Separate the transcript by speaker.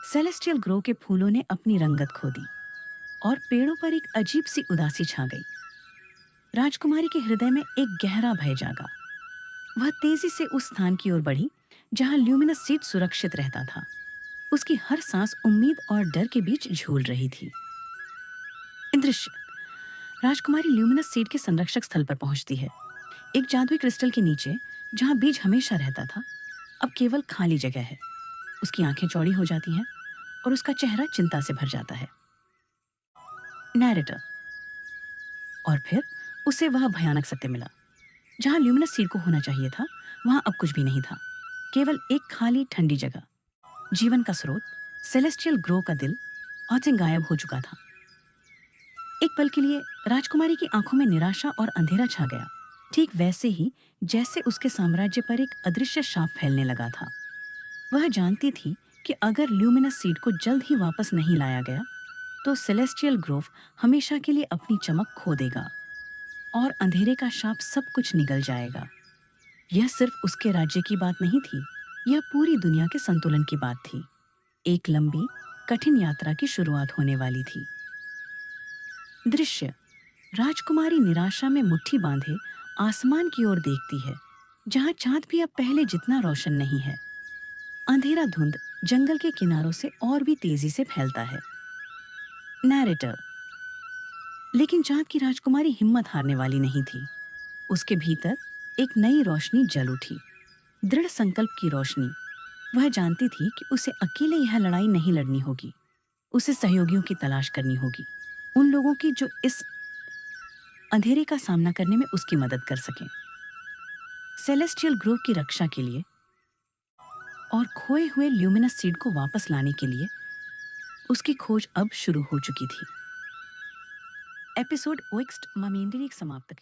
Speaker 1: Celestial grow के फूलों ने अपनी रंगत खो दी और पेड़ों पर एक अजीब सी उदासी छा गई। राजकुमारी के हृदय में एक गहरा भय जागा। वह तेजी से उस स्थान की ओर बढ़ी जहां ल्यूमिनस सीड सुरक्षित रहता था। उसकी हर सांस उम्मीद और डर के बीच झूल रही थी। दृश्य। राजकुमारी ल्यूमिनस सीड के संरक्षक स्थल पर पहुंचती है। एक जादुई क्रिस्टल के नीचे जहां बीज हमेशा रहता था, अब केवल खाली जगह है। उसकी आंखें चौड़ी हो जाती हैं और उसका चेहरा चिंता से भर जाता है। नैरेटर। और फिर उसे वह भयानक सत्य मिला। जहां ल्यूमिनस सीड को होना चाहिए था, वहां अब कुछ भी नहीं था। केवल एक खाली ठंडी जगह। जीवन का स्रोत, सेलेस्टियल ग्रो का दिल औचे गायब हो चुका था। एक पल के लिए राजकुमारी की आंखों में निराशा और अंधेरा छा गया, ठीक वैसे ही जैसे उसके साम्राज्य पर एक अदृश्य शाप फैलने लगा था। वह जानती थी कि अगर ल्यूमिनस सीड को जल्द ही वापस नहीं लाया गया तो सेलेस्टियल ग्रोव हमेशा के लिए अपनी चमक खो देगा और अंधेरे का शाप सब कुछ निगल जाएगा। यह सिर्फ उसके राज्य की बात नहीं थी, यह पूरी दुनिया के संतुलन की बात थी। एक लंबी कठिन यात्रा की शुरुआत होने वाली थी। दृश्य। राजकुमारी निराशा में मुट्ठी बांधे आसमान की ओर देखती है, जहां चांद भी अब पहले जितना रोशन नहीं है। अंधेरा धुंध जंगल के किनारों से और भी तेजी से फैलता है। नैरेटर। लेकिन चांद की राजकुमारी हिम्मत हारने वाली नहीं थी। उसके भीतर एक नई रोशनी जल उठी, दृढ़ संकल्प की रोशनी। वह जानती थी कि उसे अकेले यह लड़ाई नहीं लड़नी होगी। उसे सहयोगियों की तलाश करनी होगी, उन लोगों की जो इस अंधेरे का सामना करने में उसकी मदद कर सकें। सेलेस्टियल ग्रोव की रक्षा के लिए और खोए हुए ल्यूमिनस सीड को वापस लाने के लिए उसकी खोज अब शुरू हो चुकी थी। एपिसोड ओएक्स्ट मामेंद्री समाप्त